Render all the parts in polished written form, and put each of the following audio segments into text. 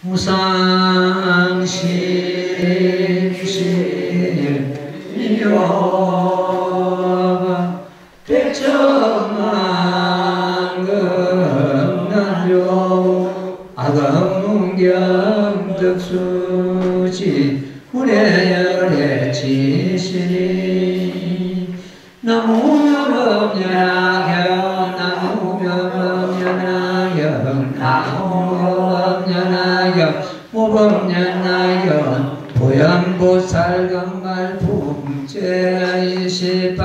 무상심심이여 백천만금난요 아금경득수지 우레열의 지신이 나무명업연하경 나무명업연하경 나무명업연하경 모범연하경 보현보살금말 품제이시파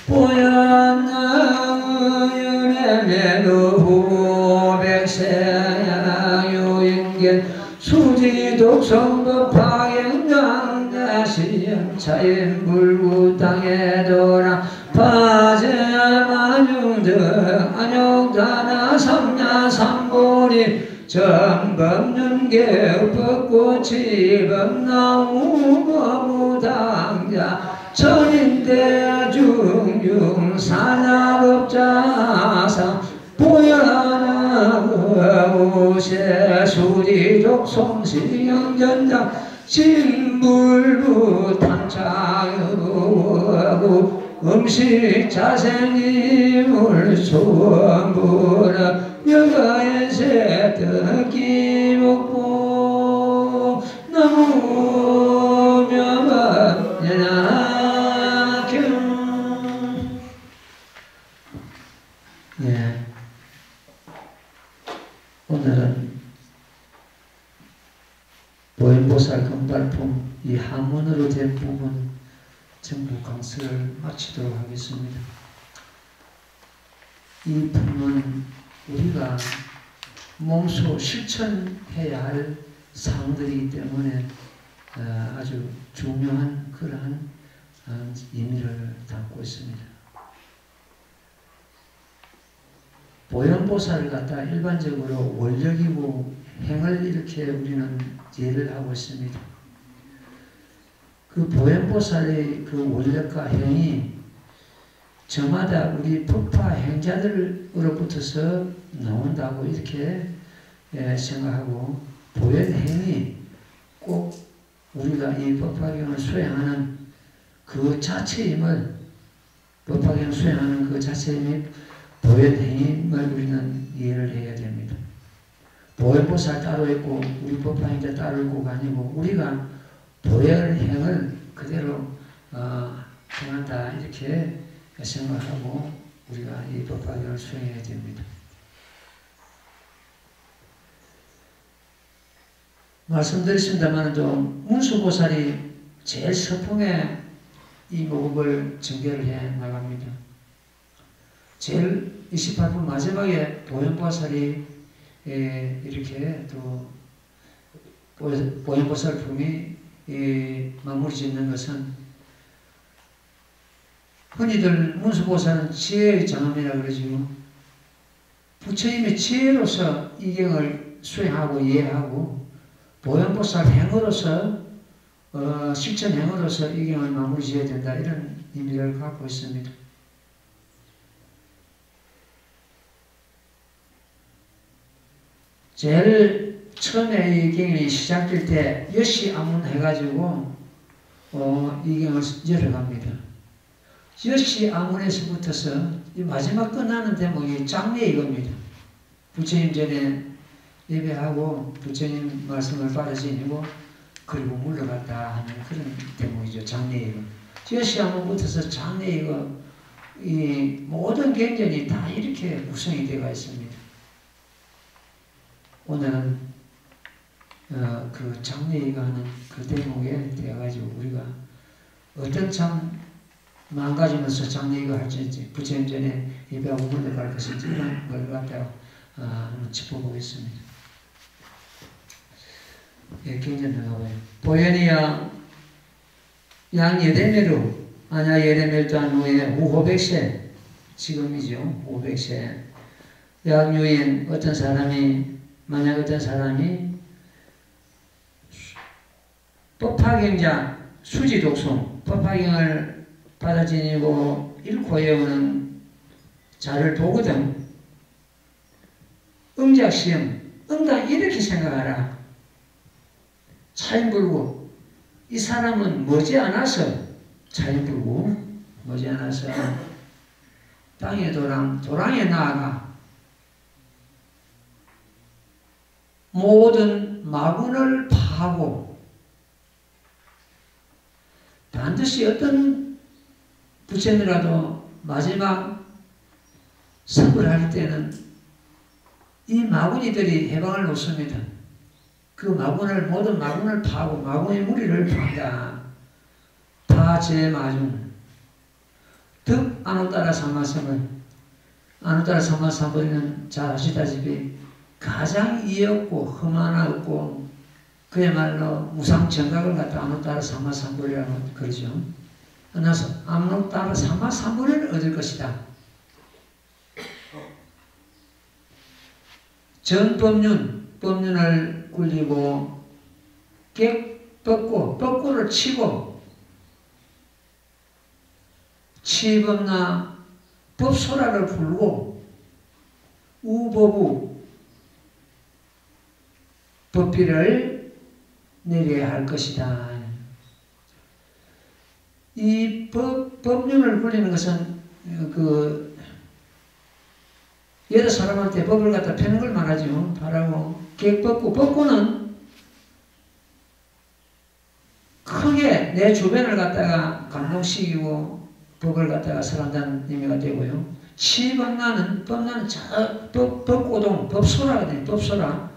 보현의연애매도후백세야유인견 수지독성법화경강자시영차인불구땅에도라 파제마중등 안욕다나 삼야삼보리 정법윤계 벚꽃이 범나무거무당자 천인대중중 산악업자상 보현하우세 수지독성시영전장 진불부탄창하고 음식자생이물 소원부라 여가연세 뜻기목보 나무명업연하경. 예. 오늘은 보현보살 금발품 이 한문으로 된 부분 전부 강서를 마치도록 하겠습니다. 이 부분은 우리가 몸소 실천해야 할 사항들이기 때문에 아주 중요한 그러한 의미를 담고 있습니다. 보현보살을 갖다 일반적으로 원력이고 행을 이렇게 우리는 이해를 하고 있습니다. 그 보현보살의 그 원력과 행이 저마다 우리 법화 행자들로부터서 나온다고 이렇게 생각하고, 보현행이 꼭 우리가 이 법화경을 수행하는 그 자체임을, 법화경 수행하는 그 자체임이 보현행임을 우리는 이해를 해야 됩니다. 보현보살 따로 있고 우리 법화행자 따로 있고가 아니고 우리가 보현행을 그대로 행한다 이렇게 생각하고 우리가 이 법화경을 수행해야 됩니다. 말씀드렸습니다만 좀 문수보살이 제일 서풍에 이 모급을 전개를 해 나갑니다. 제일 28분 마지막에 보현보살이 이렇게 또 보현보살 품이 마무리 짓는 것은, 흔히들 문수보살은 지혜의 장엄이라고 그러지요. 부처님의 지혜로서 이경을 수행하고 이해하고, 보현보살 행으로서 실천행으로서 이경을 마무리 지어야 된다, 이런 의미를 갖고 있습니다. 제일 처음에 이 경이 시작될 때 여시 안문 해가지고 이 경을 열어갑니다. 여시 안문에서부터서 이 마지막 끝나는 대목이 장례 이겁니다. 부처님 전에 예배하고 부처님 말씀을 받아 지니고 그리고 물러갔다 하는 그런 대목이죠. 장례 이거. 여시 안문부터서 장례 이거, 이 모든 경전이 다 이렇게 구성이 되어 있습니다. 오늘은 그 장례가 하는 그 대목에 대해가지고 우리가 어떤 참 망가지면서 장례가 할지, 부처님 전에 예배하고 물러갈 것인지 이런 걸 갖다가 한번 짚어보겠습니다. 예, 경전 들어가봐요. 보현이야 양예대매루 아냐 예대멜단 후에 후500세, 지금이죠. 500세 양유인 어떤 사람이, 만약 어떤 사람이 법화경자 수지독송, 법화경을 받아 지니고 읽고 외우는 자를 보거든 응작시험, 응당 이렇게 생각하라. 차인불구. 이 사람은 머지않아서 차인불구 머지않아서 땅의 도랑에 나아가 모든 마군을 파하고 반드시 어떤 부처님이라도 마지막 선물할 때는 이 마구니들이 해방을 놓습니다. 그 모든 마군을 파고 마군의 무리를 판다. 다 제마중 득 아누따라 삼마삼을 아누따라 삼마삼불이는 잘 아시다시피 가장 이해 없고 흠 하나 없고 그야말로 무상정각을 갖다 아누따라 삼마삼불이라고 그러죠. 그래서 아누따라 삼마삼불을 얻을 것이다. 법륜을 굴리고 법구를 치고 치법나 법소라를 불고 우법우 법비를 내려야 할 것이다. 이 법륜을 굴리는 것은 여러 사람한테 법을 갖다 펴는 걸 말하죠. 바라고 법구는 크게 내 주변을 갖다가 감동시키고 법을 갖다가 설한다는 의미가 되고요. 치법나는 저 법고동 법소라거든요. 법소라.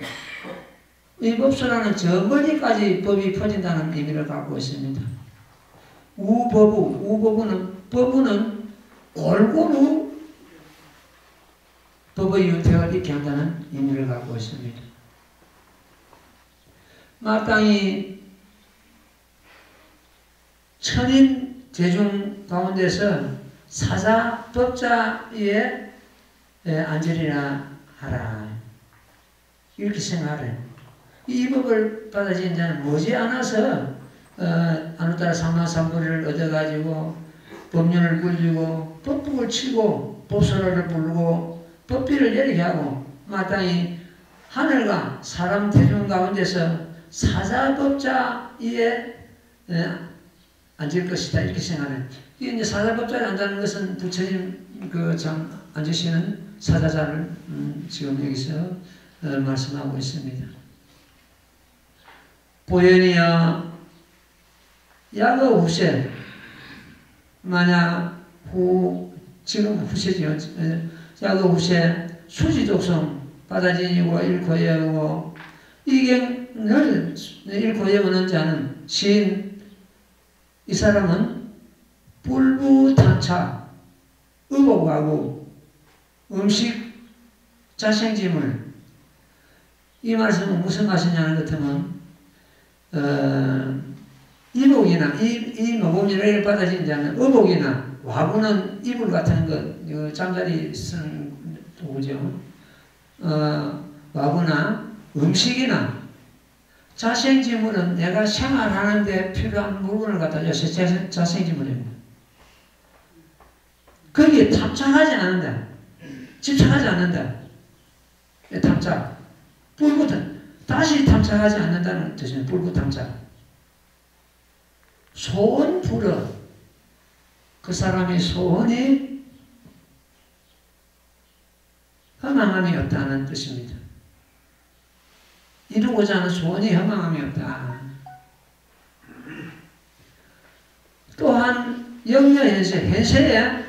이 법소라는 저 멀리까지 법이 퍼진다는 의미를 갖고 있습니다. 우법우는 골고루 법의 윤택을 있게 한다는 의미를 갖고 있습니다. 마땅히 천인 대중 가운데서 사자 법자에 앉으리라 하라. 이렇게 생각하래요. 이 법을 받아진 자는 머지않아서 아누따라 삼마삼불을 얻어가지고 법륜을 굴리고 법북을 치고 법소라를 부르고 법비를 내리게 하고 마땅히 하늘과 사람 대중 가운데서 사자법자에 앉을 것이다. 이렇게 생각해요. 이게 이제 사자법자에 앉는 것은 부처님 앉으시는 사자자를 지금 여기서 말씀하고 있습니다. 보현이여 야거 후세 만약 지금 후세지요. 야거 후세 수지독성 바다진이고 일코예고 이경을 일코예하는 자는 시인 이 사람은 불부탄차 의복하고 음식 자생짐을 이 말씀은 무슨 말이냐는 것 같으면 이복이나 이 모범일을 받아진 자는 의복이나 와구는 이불 같은 것 잠자리 쓰는 도구죠. 와구나 음식이나 자생지물은 내가 생활하는데 필요한 물건을 갖다 줘서 자생지물입니다. 거기에 탐착하지 않는다. 집착하지 않는다. 탐착. 다시 탐착하지 않는다는 뜻이에요. 불구탐착. 소원 불어. 그 사람의 소원이 허망함이 없다는 뜻입니다. 이루고자 하는 소원이 허망함이 없다. 또한 현세에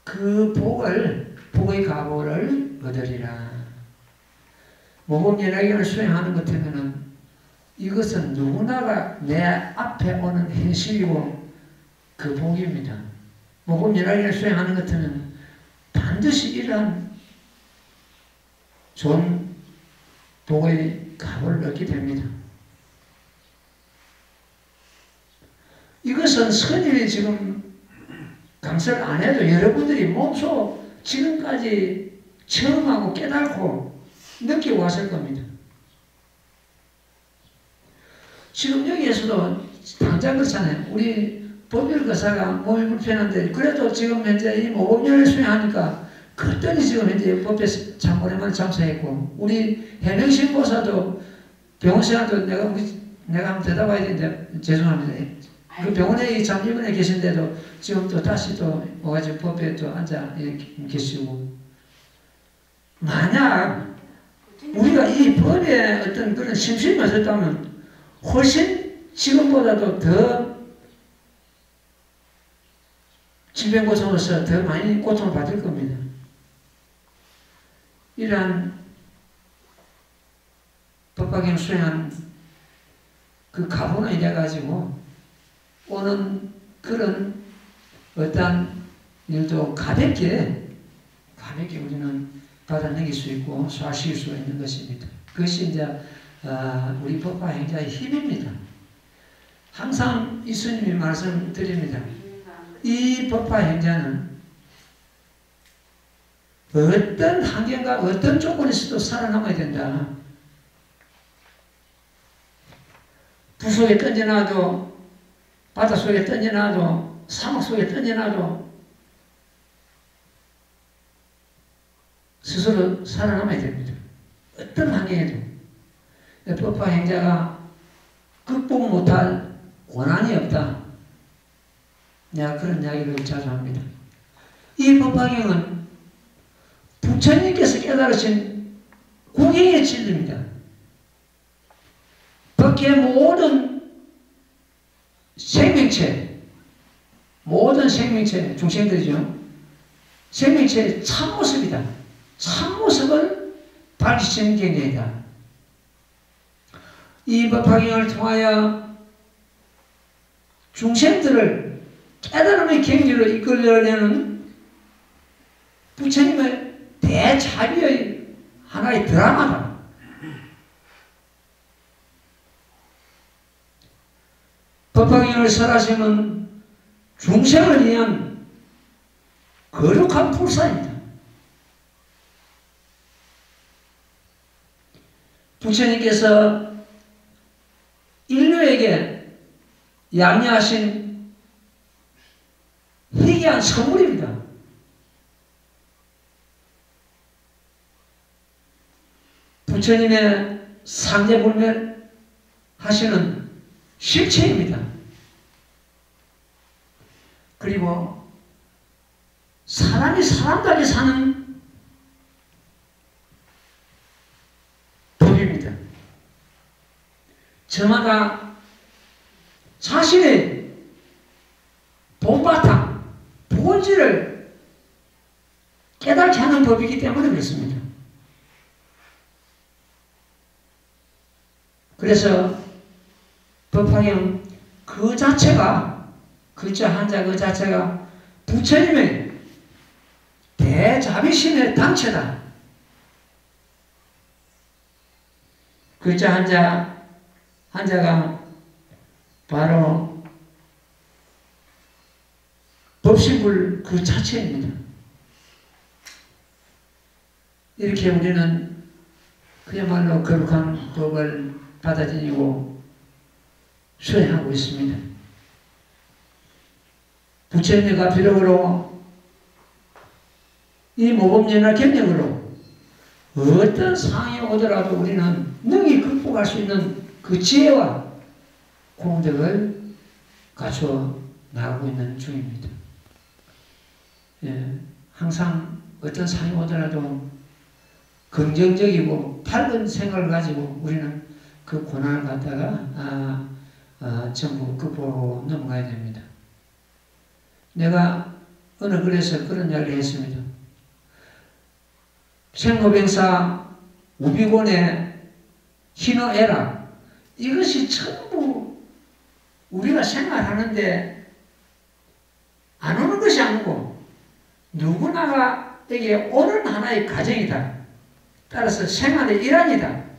그 복의 가보를 얻으리라. 모범연락을 수행하는 것 같으면은 이것은 누구나가 내 앞에 오는 현실이고 그 복입니다. 모범연락을 수행하는 것 같으면 반드시 이러한 좋은 복의 가보를 얻게 됩니다. 이것은 스님이 지금 강설 안 해도 여러분들이 몸소 지금까지 체험하고 깨닫고 느끼고 왔을 겁니다. 지금 여기에서도 당장 그렇잖아요. 우리 법률거사가 몸이 불편한데 그래도 지금 현재 이 모범률을 수행하니까 그랬더니 지금 현재 법에 참 오랜만에 참석했고 우리 해명신보사도 병원생활도 내가 우리 내가 한번 대답해야 되는데 죄송합니다. 그 병원에 참 입원해 계신데도 지금 또 다시 또 와가지고 법에 또 앉아 계시고, 만약 우리가 이 법에 어떤 그런 심심이 없었다면 훨씬 지금보다도 더 질병 고통으로서 더 많이 고통을 받을 겁니다. 이러한 법화경 수행한 그 가보나 이래가지고 오는 그런 어떠한 일도 가볍게 우리는 받아내길 수 있고 쏴실 수 있는 것입니다. 그것이 이제 우리 법화 행자의 힘입니다. 항상 이스님이 말씀드립니다. 이 법화 행자는 어떤 환경과 어떤 조건에서도 살아남아야 된다. 부속에 던져놔도, 바닷속에 던져놔도, 사막 속에 던져놔도 스스로 살아남아야 됩니다. 어떤 환경에도. 법화 행자가 극복 못할 고난이 없다. 내가 그런 이야기를 자주 합니다. 이 법화경은 부처님께서 깨달으신 구경의 진리입니다. 밖의 모든 생명체, 중생들이죠. 생명체의 참모습이다. 참모습을 밝히신 경전이다. 이 법화경을 통하여 중생들을 깨달음의 경지로 이끌려내는 부처님의 대자비의 하나의 드라마다. 법화경을 설하시는 중생을 위한 거룩한 불사입니다. 부처님께서 인류에게 양해하신 희귀한 선물입니다. 부처님의 상제불멸하시는 실체입니다. 그리고 사람이 사람답게 사는 법입니다. 저마다 자신의 본바탕, 본질을 깨닫게 하는 법이기 때문에 그렇습니다. 그래서 법화경 그 자체가, 글자 한자 그 자체가 부처님의 대자비심의 단체다. 글자 한자가 바로 법신불 그 자체입니다. 이렇게 우리는 그야말로 거룩한 법을 받아들이고 수행하고 있습니다. 부처님의 가피력으로 이 모범연화 경력으로 어떤 상황이 오더라도 우리는 능히 극복할 수 있는 그 지혜와 공덕을 갖춰 나가고 있는 중입니다. 예, 항상 어떤 상황이 오더라도 긍정적이고 밝은 생각을 가지고 우리는 그 고난을 갖다가 전부 극복하고 넘어가야 됩니다. 내가 어느 글에서 그런 이야기를 했습니다. 생로병사 우비곤의 희노애락, 이것이 전부 우리가 생활하는데 안 오는 것이 아니고 누구나에게 오는 하나의 과정이다. 따라서 생활의 일환이다.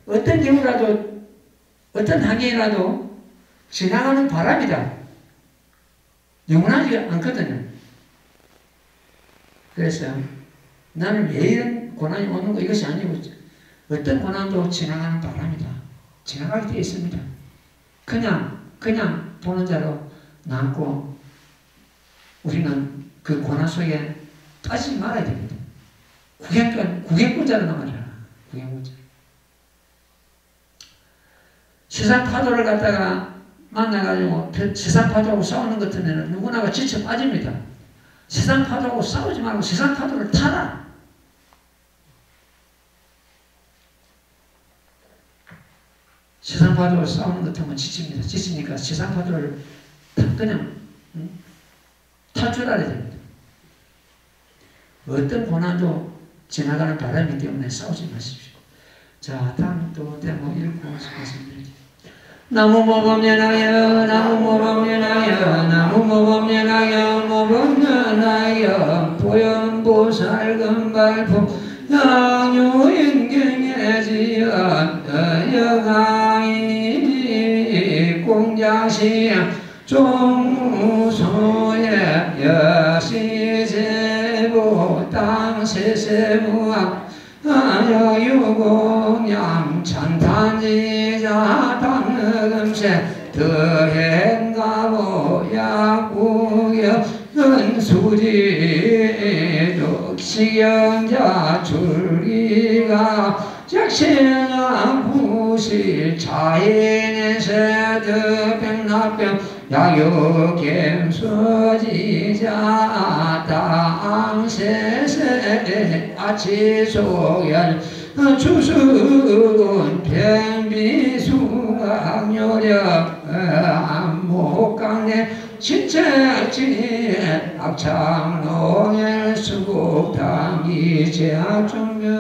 어떤 경우라도 어떤 환경이라도 지나가는 바람이다. 영원하지 않거든요. 그래서 나는 왜 이런 고난이 오는 거 이것이 아니고 어떤 고난도 지나가는 바람이다. 지나가게 되어 있습니다. 그냥 보는 자로 남고 우리는 그 고난 속에 빠지지 말아야 됩니다. 구경꾼자로 남아라. 구경꾼자. 세상 파도를 갖다가 만나가지고 세상 파도하고 싸우는 것 같으면 누구나가 지쳐 빠집니다. 세상 파도하고 싸우지 말고 세상 파도를 타라. 세상 파도를 싸우는 것 같으면 지칩니다. 지치니까 세상 파도를 그냥 탈 줄 알아야 됩니다. 어떤 고난도 지나가는 바람이기 때문에 싸우지 마십시오. 자, 다음 또 대목 읽고 말씀드릴게요. 나무 모범연하여 나무 모범연하여 나무 모범연하여 모범연하여 보현보살금발포 양유인경예지연 여강이 공자시양 종무소에 여시제보 땅세세무학 여유공양 찬탄지자 당흑음세 더행가보 약국여 은수지 독식영자 출기가 작신아 부실 차인에서 백납병 야유겸수지자 땅세세 아치소열 추수군 평비수강요력 안목강내 신체지 악창농엘 수국당 이제학중명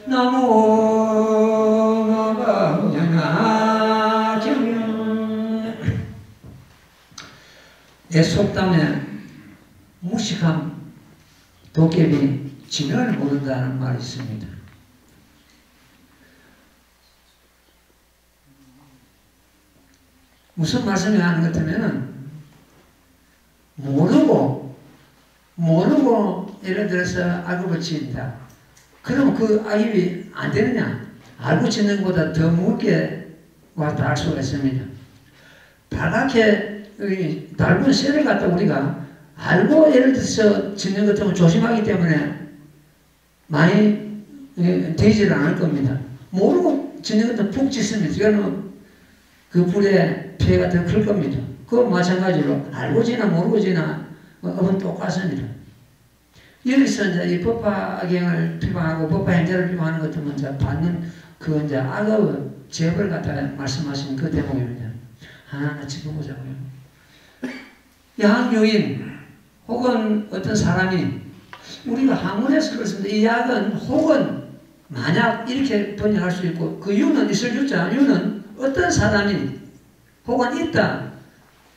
나무 법연하 경영 속담에 무식함 도깨비 진을 모른다는 말이 있습니다. 무슨 말씀을 하는 것 같으면 모르고 예를 들어서 악업을 지은다. 그럼 그 악업이 안 되느냐? 알고 짓는 것보다 더 무겁게 와서 알 수가 있습니다. 바닥에 낡은 쇠를 갖다 우리가 알고 예를 들어서 짓는 것 같으면 조심하기 때문에 많이 되지를 않을 겁니다. 모르고 짓는 것도 푹 짓습니다. 그러면 그 불에 피해가 더 클 겁니다. 그거 마찬가지로 알고 지나 모르고 지나 업은 똑같습니다. 여기서 이제 이 법화경을 피방하고 법화행자를 피방하는 것 같으면 이제 받는 그 이제 악의 제벌 갖다가 말씀하신 그 대목입니다. 하나 짚어보자고요. 양유인 혹은 어떤 사람이 우리가 한문에서 그렇습니다. 이 약은 혹은 만약 이렇게 번역할 수 있고 그 유는 있을 유자 유는 어떤 사람이 혹은 있다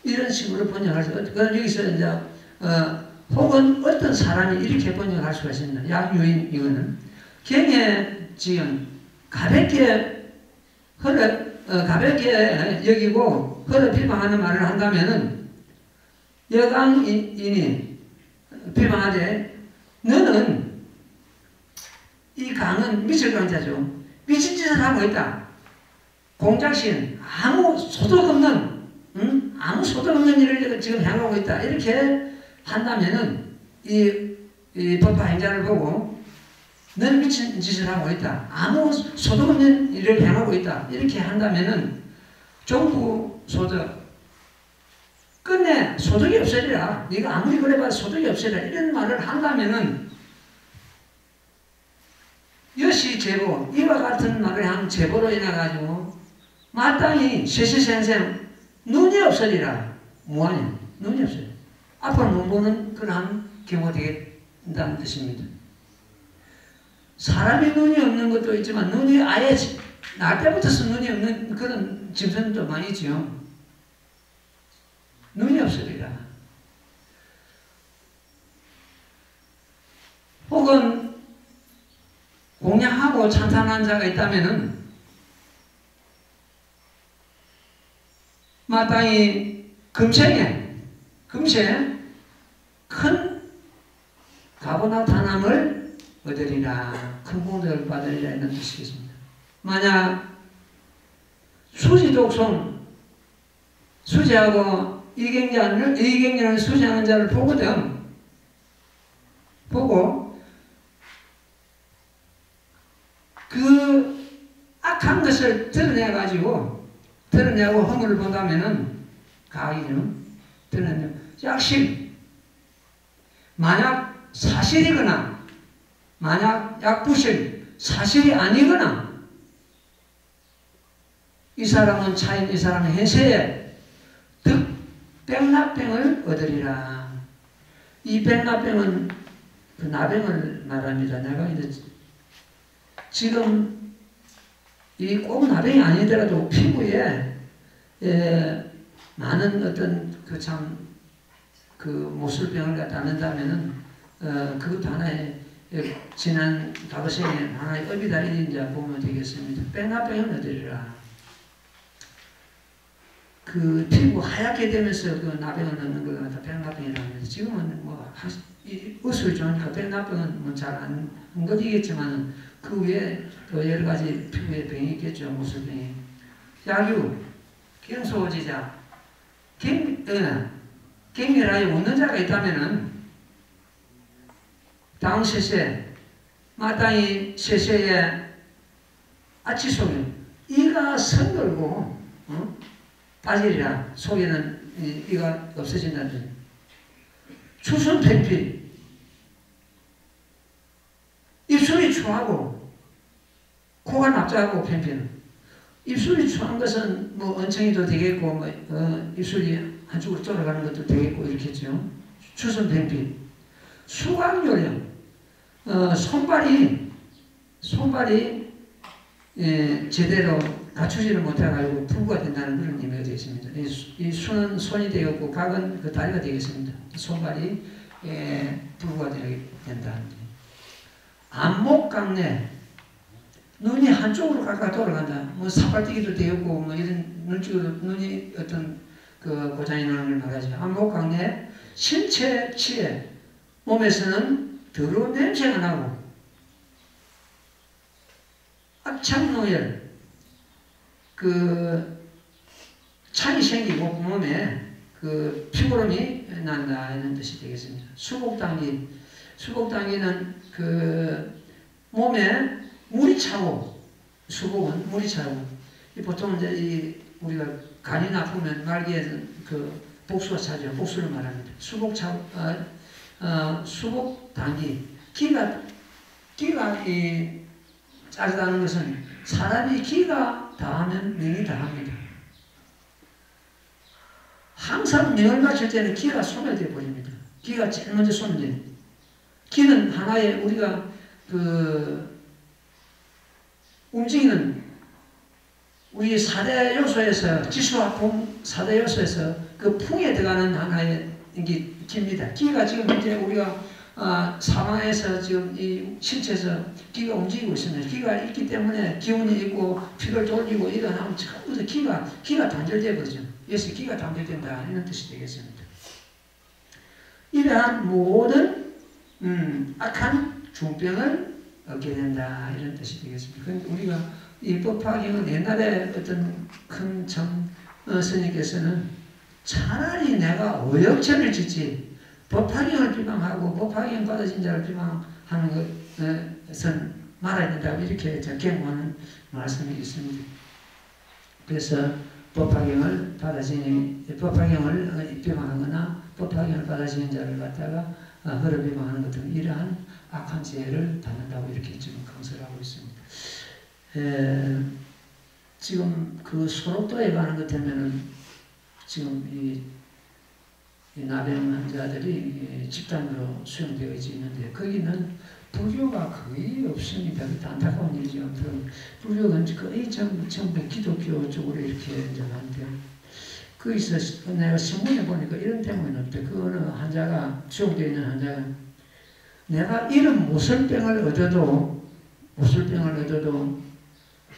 이런 식으로 번역할 수 있고 여기서 이제 혹은 어떤 사람이 이렇게 번역할 수가 있습니다. 약유인 이거는 경에 지은 가볍게 가볍게 여기고 비방하는 말을 한다면은 여강인이 비방하되 너는 이 강은 미칠 강자죠. 미친 짓을 하고 있다. 공작신 아무 소득 없는 일을 지금 향하고 있다. 이렇게 한다면은 이 법화행자를 보고 너는 미친 짓을 하고 있다. 아무 소득 없는 일을 향하고 있다. 이렇게 한다면은 정부 소득 끝내 소득이 없으리라. 네가 아무리 그래봐도 소득이 없으리라. 이런 말을 한다면은 여시 제보 이와 같은 말을 한 제보로 인해 가지고 마땅히 세시생생 눈이 없으리라. 뭐하냐? 눈이 없어요. 앞으로 못 보는 그러한 경우가 되겠다는 뜻입니다. 사람이 눈이 없는 것도 있지만 눈이 아예 날 때부터서 눈이 없는 그런 짐승도 많이 있지요. 눈이 없으리라. 혹은 공양하고 찬탄한 자가 있다면은 마땅히 금세 큰 가보나 단함을 얻으리라. 큰 공덕을 받으리라 이런 뜻이겠습니다. 만약 수지독송 수지하고 이경자는 수지하는 자를 보거든. 보고 그 악한 것을 드러내고 허물을 본다면은 가학이죠. 드러내고 약식, 만약 사실이거나 만약 약부실 사실이 아니거나 이 사람은 차인 이 사람은 현세에 백납병을 얻으리라. 이 백납병은 그 나병을 말합니다. 내가 이제 지금 이 꼭 나병이 아니더라도 피부에 많은 어떤 그 모술병을 갖다 앓는다면은 그것도 하나의 지난 과거생에 하나의 업이다리 이제 보면 되겠습니다. 백납병을 얻으리라. 그 피부 하얗게 되면서 그 나병을 얻는 걸 갖다 백납병이라고 합니다. 지금은 뭐 의술이 좋으니까 백납병은 뭐 잘 안 걸리겠지만 그 외에 또 여러 가지 피부에 병이 있겠죠. 모술병이. 약유, 경소지자, 갱밀하여 웃는 자가 있다면은 당세세, 마땅히 세세에 아치 속에 이가 선걸고 빠지리라. 속에는 이가 없어진다는 추순 팽피, 입술이 추하고 코가 납작하고 팽피는 입술이 추한 것은 뭐 언청이도 되겠고 뭐 입술이 한쪽으로 돌아가는 것도 되겠고 이렇겠죠. 추순 팽피, 수강요령, 손발이 제대로 갖추지를 못해가지고 부부가 된다는 그런 의미가 되겠습니다. 이 수는 손이 되었고 각은 그 다리가 되겠습니다. 손발이 부부가 된다. 안목강내, 눈이 한쪽으로 가까 돌아간다. 뭐 사발뛰기도 되었고 뭐 이런 눈이 어떤 그 고장이 나는 걸 말하죠. 안목강내, 신체 치에 몸에서는 더러운 냄새가 나고 악창노열, 그 창이 생기고 몸에 그 피고름이 난다 이런 뜻이 되겠습니다. 수복당기는 그 몸에 물이 차고, 수복은 물이 차고, 보통 이제 우리가 간이 나쁘면 말기에는 그 복수가 차죠. 복수를 말합니다. 수복당기, 기가 짜르다는 것은 사람이 기가 다하면 명이 다합니다. 항상 명을 맞출 때는 기가 소멸되어 버립니다. 기가 제일 먼저 소멸돼요. 기는 하나의 우리가 그 움직이는 우리 4대 요소에서 지수와 풍 4대 요소에서 그 풍에 들어가는 하나의 기입니다. 기가 지금 현재 우리가 사방에서 지금 이 신체에서 기가 움직이고 있습니다. 기가 있기 때문에 기운이 있고 피를 돌리고 일어나면 전부 다 기가 단절되어 버리죠. 그래서 기가 단절된다 이런 뜻이 되겠습니다. 이러한 모든 악한 중병을 얻게 된다 이런 뜻이 되겠습니다. 그런데 우리가 이 법화경은 옛날에 어떤 큰 스님께서는 차라리 내가 어역천을 짓지 법화경을 비방하고 법화경 받아진 자를 비방하는 것은 말아야 된다고 이렇게 경고하는 말씀이 있습니다. 그래서 법화경을 비방하거나 법화경을 받아지는 자를 갖다가 허를 비방하는 것은 이러한 악한 죄를 받는다고 이렇게 지금 강설하고 있습니다. 지금 그 소록도에 가는 것 때문에는 지금 이 나병 환자들이 집단으로 수용되어 있는데 거기는 불교가 거의 없습니다. 안타까운 일이죠. 불교는 거의 전부 기독교 쪽으로 이렇게 이제 하는데 거기서 내가 신문에 보니까 이런 때문에 없대. 그 어느 환자가 수용되어 있는 환자가 내가 이런 모슬병을 얻어도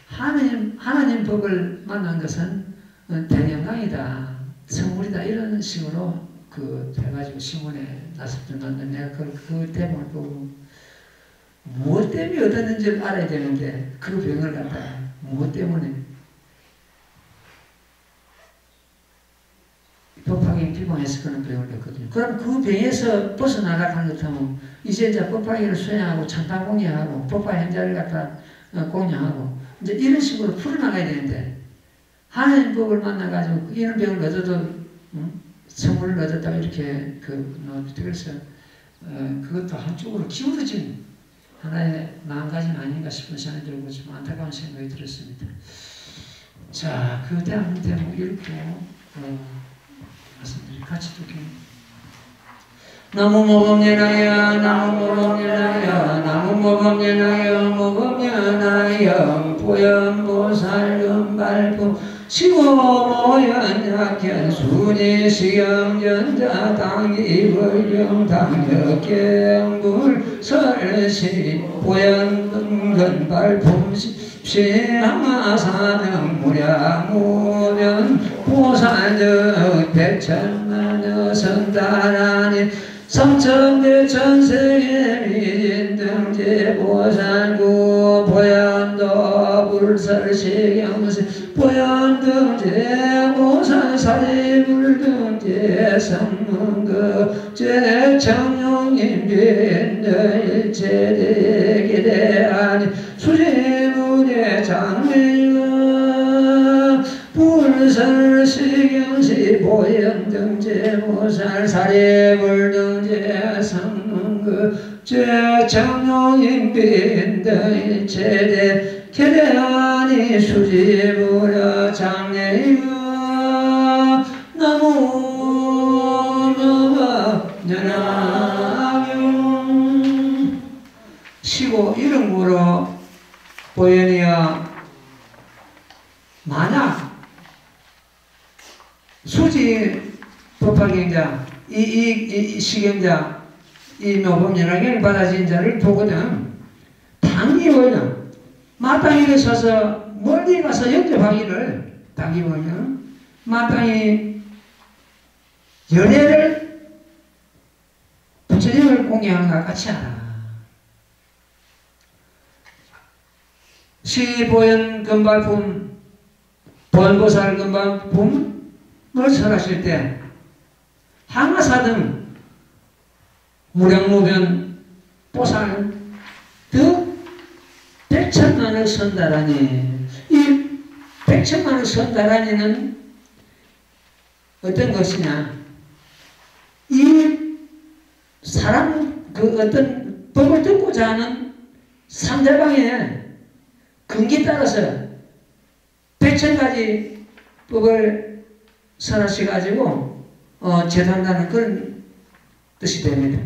하나님 법을 만난 것은 대영광이다, 선물이다 이런 식으로 해가지고 신문에 났었는데 내가 그 대목을 보고 무엇 때문에 얻었는지를 알아야 되는데 그 병을 갖다가 무엇 때문에 법화경 비방해서 그런 병을 얻거든요. 그럼 그 병에서 벗어나가는 것 하면 이제 법화경을 수행하고 찬탄 공양하고 법화 현자를 갖다 공양하고 이제 이런 식으로 풀어나가야 되는데, 하나님 법을 만나가지고 이런 병을 얻어도, 선물을 얻었다고 이렇게, 그래서, 그것도 한쪽으로 기울어진 하나의 마음가짐 아닌가 싶은 생각이 들고 좀 안타까운 생각이 들었습니다. 자, 그 다음 대목 읽고, 말씀드리 같이 듣게요. 나무 모범연하여 나무 모범연하여 나무 모범연하여 모범연하여 보현보살 금발품 시고모연약견 순이시경전자 당기불경 당력경불 설시 보현근발품 시하마사능 무량무변 보살적 백천만여 성다라니 삼천대 천세계 미진등제 보살구 보현도 불설시경세 보현등제 보살사리불등제 성문급 제청룡인빈들 제대기대아니 수지문의 장미가 불설시경시 보현등제 보살사리불등제 성문급 제청룡인빈들 제대 계대하니 수지부려 장례가 나무며가 연하경 시고 이름으로 보현이여 만약 수지 법화경자 이 시경자 이 묘법연하경을 받아진 자를 보거든 당기 보여 마땅히 서서 멀리 가서 영접하기를 당기 보면 마땅히 연애를 부처님을 공경하는 것 같이 하라. 시보현 금발품 본보살 금발품을 설하실 때 항아사등 무량무변 보살 등 백천만을 선다라니 이 백천만을 선다라니는 어떤 것이냐 이 사람 그 어떤 법을 듣고자 하는 상대방의 근기에 따라서 백천가지 법을 설하셔가지고 제도한다는 그런 뜻이 됩니다.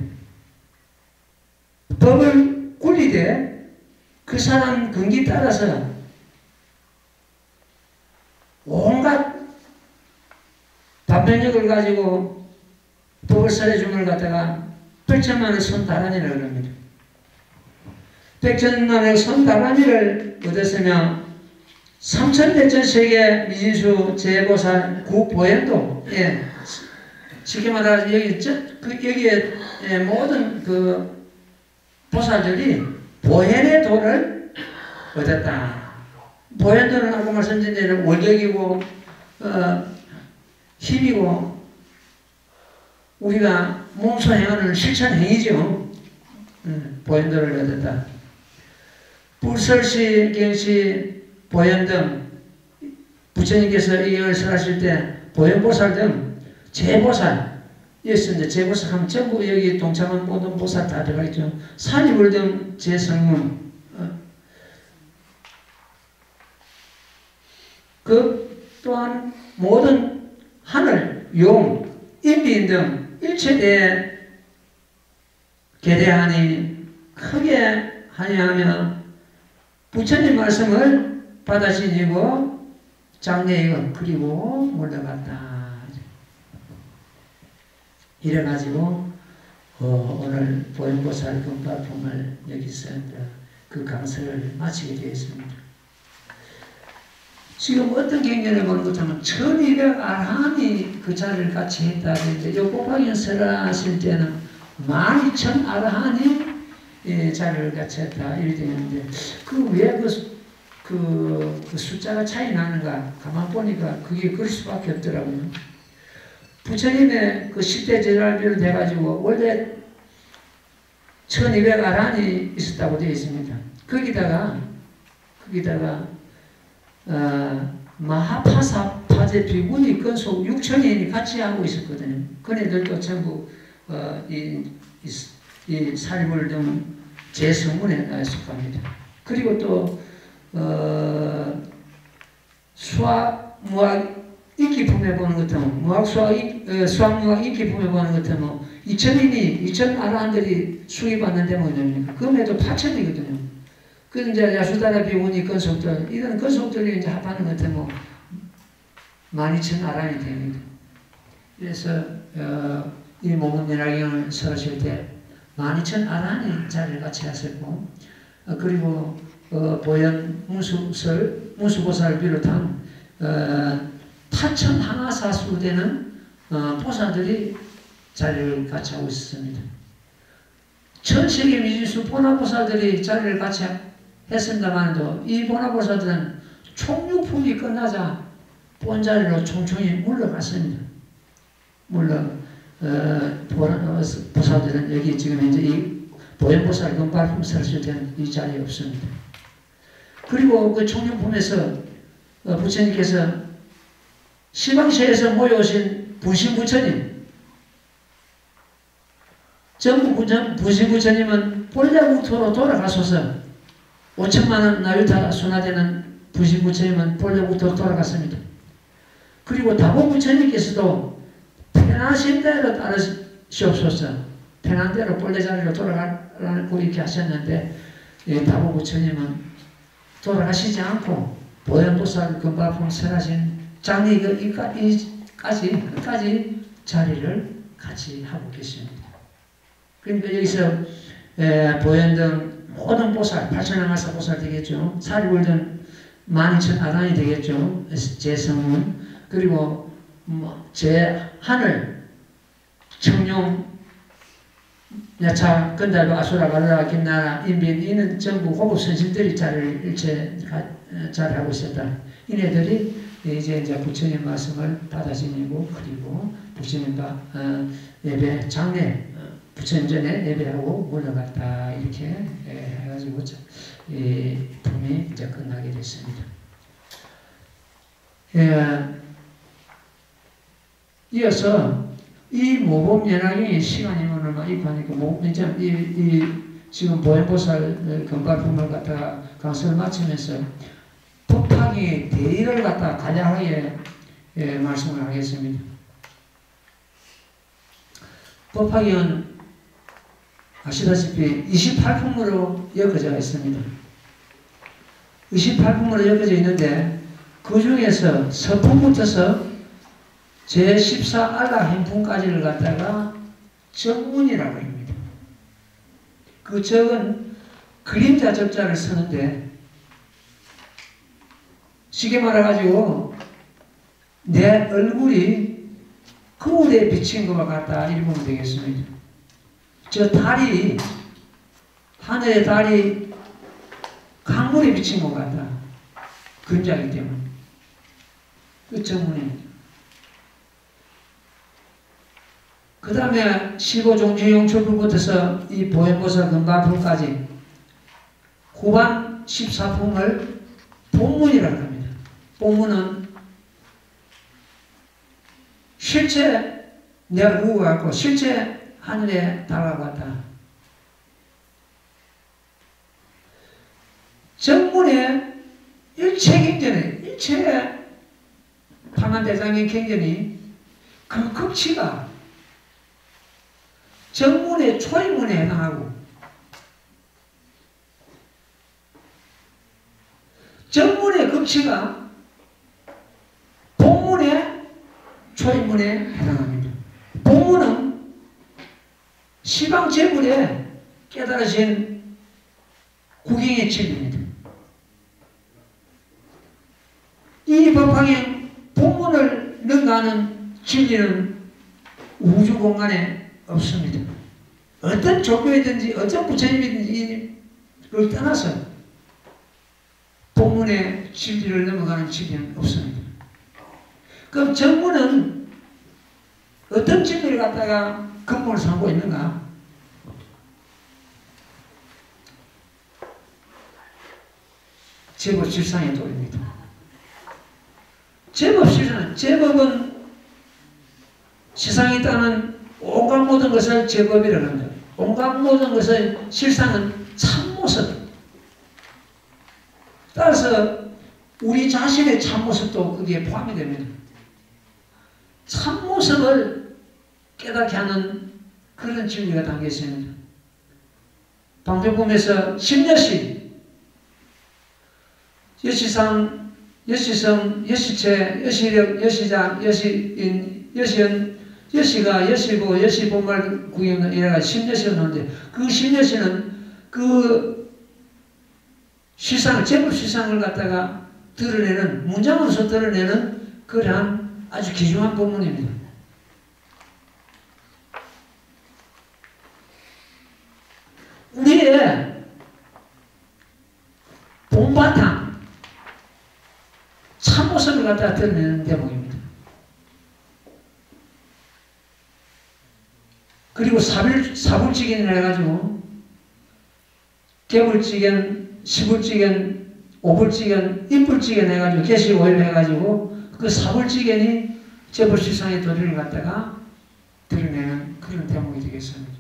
법을 굴리되 그 사람 근기에 따라서 온갖 답변력을 가지고 법을 설해준 걸 갖다가 백천만의 손다란이라고 합니다. 백천만의 손다란이를 얻었으며 삼천대천세계 미진수 제보살 구보현도 쉽게 말하면 여기에 모든 그 보살들이 보현의 도를 얻었다. 보현도는 아까 말씀드린 대로 원력이고 힘이고 우리가 몸소 행하는 실천 행위죠. 보현도를 얻었다. 불설시, 경시, 보현 등 부처님께서 이 경을 설하실 때 보현보살 등 제보살 이었습니다. 제보살 하면 전부 여기 동참한 모든 보살 다 들어가 있죠. 사리불 등 제성문 그 또한 모든 하늘, 용, 인민 등 일체대에 계대하니 크게 하여하며 부처님 말씀을 받아 지니고 장례이고 그리고 물러갔다. 이래가지고 오늘 보현보살 금발품을 여기서 그 강설을 마치게 되었습니다. 지금 어떤 경전을 보는 것처럼 1200 아라한이 그 자리를 같이 했다 그랬는데 요 곱하기 설하실 때는 12,000 아라한이 자리를 같이 했다 이렇게 되는데 그 왜 그 숫자가 차이 나는가 가만 보니까 그게 그럴 수밖에 없더라고요. 부처님의 그 10대 제자를 비롯해가지고 원래 1200 아란이 있었다고 되어 있습니다. 거기다가 마하파제 비구니 건속 6천인이 같이 하고 있었거든요. 그네들도 전부 이 사리불등 제성문에 속합니다. 그리고 또 수학무학 인기품에 보는 것 같으면 수학무학 인기품에 보는 것 같으면 2천 아라한들이 수입받는 대목이 됩니까? 그럼에도 8천이거든요. 그 이제 야수다라 비우니 건속들 이런 건속들이 이제 합하는 것 같으면 12,000 아란이 됩니다. 그래서 이 모범연락경을 설하실 때 12,000 아란이 자리를 같이 하셨고 그리고 보현 문수보살을 비롯한 타천 하나사수 되는 보살들이 자리를 같이 하고 있습니다. 전 세계 미지수 보나보살들이 자리를 같이 했습니다만도 이 보나보살들은 총육품이 끝나자 본자리로 총총히 물러갔습니다. 물론 보살들은 여기 지금 현재 이 보현보살 금발품 설실 때는 이 자리에 없습니다. 그리고 그 총육품에서 부처님께서 시방시에서 모여오신 부신부처님 전부 부신부처님은 본래국토로 돌아가셔서 5천만원 나유타 순화되는 부신부처님은 본래국토로 돌아갔습니다. 그리고 다보부처님께서도 편하신 대로 따르시옵소서 편한 대로 본래 자리로 돌아가라고 이렇게 하셨는데 다보부처님은 돌아가시지 않고 보현보살 금발품 설하신 장리까지 끝까지 자리를 같이 하고 계십니다. 그러니까 여기서 보현등 모든 보살, 8천왕아사 보살 되겠죠. 사리불등 12,000 아란이 되겠죠. 제성문 그리고 제하늘 청룡 야차 건달바 아수라 갈라 김나라 인빈 이는 전부 호급 선신들이 자리를 일체 자리하고 있었다. 이네들이 이제 부처님 말씀을 받아 지니고 그리고 부처님과 예배 장례 부처님 전에 예배하고 물러갔다 이렇게 해가지고 이 품이 이제 끝나게 됐습니다. 이어서 이 모범연락이 시간이면 얼마 입하니까 이 지금 보현보살 금발품을 갖다가 강설을 마치면서 법화기 대의를 갖다 간략하게 말씀을 하겠습니다. 법화기는 아시다시피 28품으로 엮어져 있습니다. 28품으로 엮어져 있는데 그 중에서 서품부터서 제14 알라 행품까지를 갖다가 적문이라고 합니다. 그 적은 그림자 적자를 쓰는데 쉽게 말해가지고 내 얼굴이 거울에 비친 것과 같다 이렇게 보면 되겠습니다. 저 달이 하늘의 달이 강물에 비친 것 같다. 그림자이기 때문에 그 적문입니다. 그 다음에 15종지용출부부터서 이 보현보살 금발품까지 후반 14품을 본문이라고 합니다. 본문은 실제 내가 누구 같고 실제 하늘에 달아봤다. 정문에 일체 경전에 일체 파만대장경 경전이 그 극치가 정문의 초인문에 해당하고 정문의 극치가 본문의 초인문에 해당합니다. 본문은 시방제불에 깨달으신 구경의 진리입니다. 이 법화경 본문을 능가하는 진리는 우주 공간에 없습니다. 어떤 종교이든지 어떤 부처님이든지 그걸 떠나서 본문의 진리를 넘어가는 진리는 없습니다. 그럼 정문은 어떤 진리를 갖다가 근본을 삼고 있는가? 제법 질상의 도입니다. 왜냐하면 제법은 세상에 있다는 온갖 모든 것을 제법이라고 합니다. 온갖 모든 것의 실상은 참모습. 따라서 우리 자신의 참모습도 거기에 포함이 됩니다. 참모습을 깨닫게 하는 그런 진리가 담겨 있습니다. 방법품에서 심여시, 여시상, 여시성, 여시체, 여시력, 여시장, 여시인, 여시연, 여시가, 여시보, 여시보말 구경 이래가 심여시가 나오는데 그 심여시는 그 시상을, 제법 시상을 갖다가 드러내는, 문장으로서 드러내는 그러한 아주 귀중한 본문입니다. 우리의 본바탕, 참모습을 갖다가 드러내는 대목입니다. 그리고 사불지견이라 해가지고 개불지견, 시불지견, 오불지견, 인불지견 해가지고 계시 5일 해가지고 그 사불지견이 제법실상의 도리를 갖다가 드러내는 그런 대목이 되겠습니다.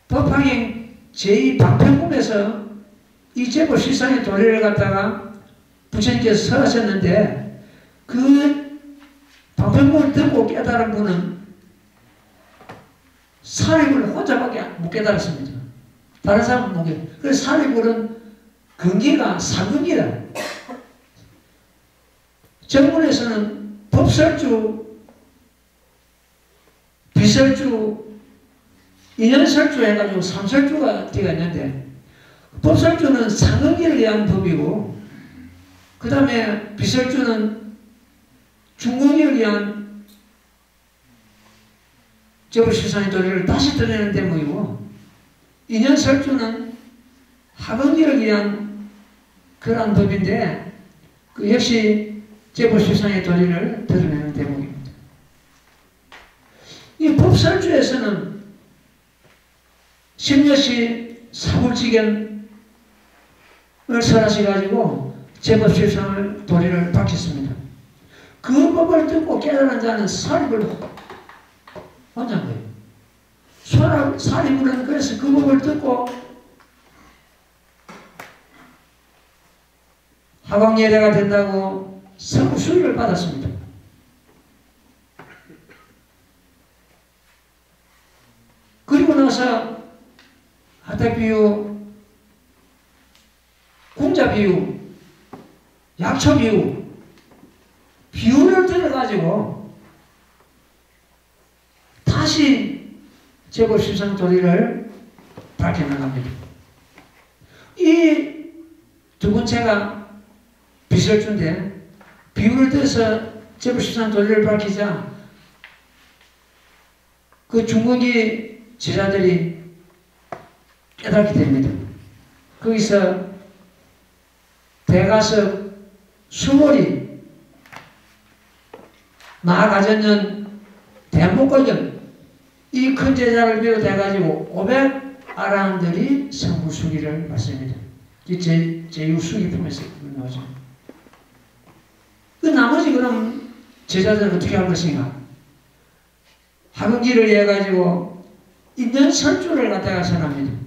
법화경 제2방편문에서 이 제법실상의 도리를 갖다가 부처님께서 설하셨는데 그 방편문을 듣고 깨달은 분은 사립을 혼자밖에 못 깨달았습니다. 다른 사람은 못 깨달았습니다. 그래서 사립은 근기가 사근기라. 정문에서는 법설주, 비설주, 인연설주 해가지고 3설주가 되어 있는데 법설주는 상근기를 위한 법이고 그 다음에 비설주는 중근기를 위한 제법실상의 도리를 다시 드러내는 대목이고 인연설주는 하근기를 위한 그러한 법인데 그 역시 제법실상의 도리를 드러내는 대목입니다. 이 법설주에서는 심여시 사불지견을 설하셔가지고 제법실상의 도리를 밝혔습니다. 그 법을 듣고 깨달은 자는 사립을 혼자 한 거예요. 사립은 그래서 그 법을 듣고 하광예대가 된다고 성수위를 받았습니다. 그리고 나서 하택비유, 공자비유, 약초비유, 비유를 들어가지고 다시 제법실상 도리를 밝혀나갑니다. 이 두 번째가 비설주인데 비유를 들어서 제법실상 도리를 밝히자 그 중국이 제자들이 깨닫게 됩니다. 거기서 대가석, 수몰이, 나가전년, 대목걸전 이 큰 제자를 비롯해가지고 500아라한들이 성불수기를 받습니다. 이 제6수기품에서 나오죠. 그 나머지 그럼 제자들은 어떻게 할 것인가? 하근기를 해가지고 인연설주를 갖다가 선합니다.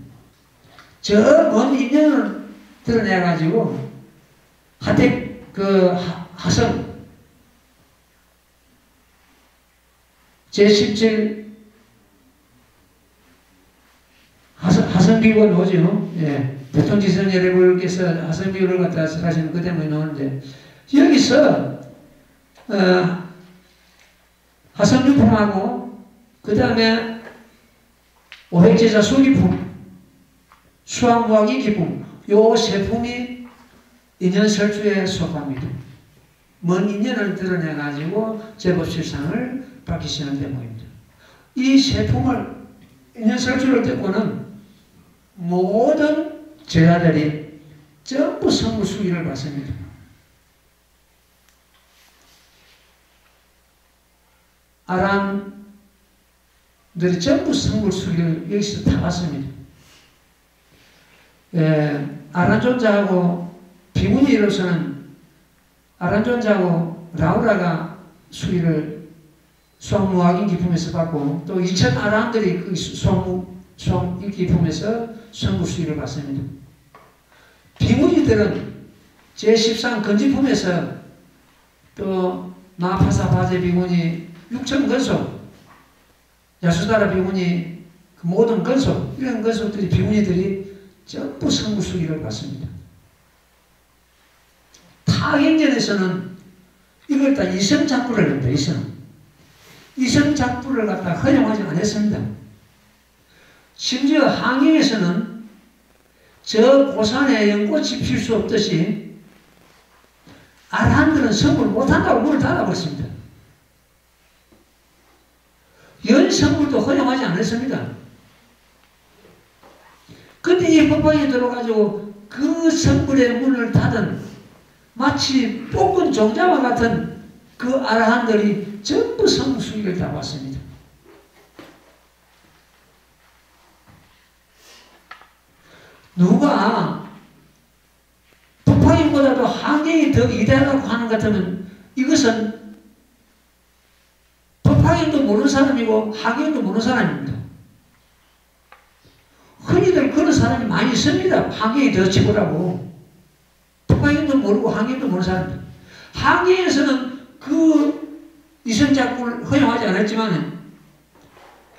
저 먼 인연을 드러내가지고 하성 제17 하성비유가 나오죠. 예. 대통지선 여러분께서 하성비유를 갖다 하시는 그 때문에 나오는데 여기서 하성유품하고 그 다음에 오백제자 수기품, 수학무학이 기품 요 세 품이 인연설주에 속합니다. 먼 인연을 드러내가지고 제법실상을 밝히시는 대목입니다. 이 세 품을 인연설주를 듣고는 모든 제자들이 전부 성불수기를 받습니다. 아람들이 전부 성불수기를 여기서 다 받습니다. 아란존자하고 비문이 이로서는 아란존자하고 라우라가 수위를 수학무학인기 품에서 받고 또 2천 아라한들이 그 수학인기 품에서 성부 수위를 받습니다. 비문이들은 제13 건지품에서 또 마파사 바제 비문이 6천 건속, 야수다라 비문이 그 모든 건속, 이런 건속들이 비문이들이 전부 성부 수위를 받습니다. 타행전에서는 이걸 다 이성작부를 합니다. 이성작부를 갖다 허용하지 않았습니다. 심지어 항해에서는 저 고산에 연꽃이 필 수 없듯이 아라한들은 성불 못한다고 문을 닫아버렸습니다. 연성불도 허용하지 않았습니다. 근데 이 법방에 들어가지고 그 성불의 문을 닫은 마치 볶은 종자와 같은 그 아라한들이 전부 성수기를 다 왔습니다. 누가 법화인보다도 항해이 더 이대하다고 하는 것 같으면 이것은 법화인도 모르는 사람이고 항해인도 모르는 사람입니다. 흔히들 그런 사람이 많이 있습니다. 항해이 더 치고라고. 법화인도 모르고 항해인도 모르는 사람입니다. 항해에서는 그 이성작품을 허용하지 않았지만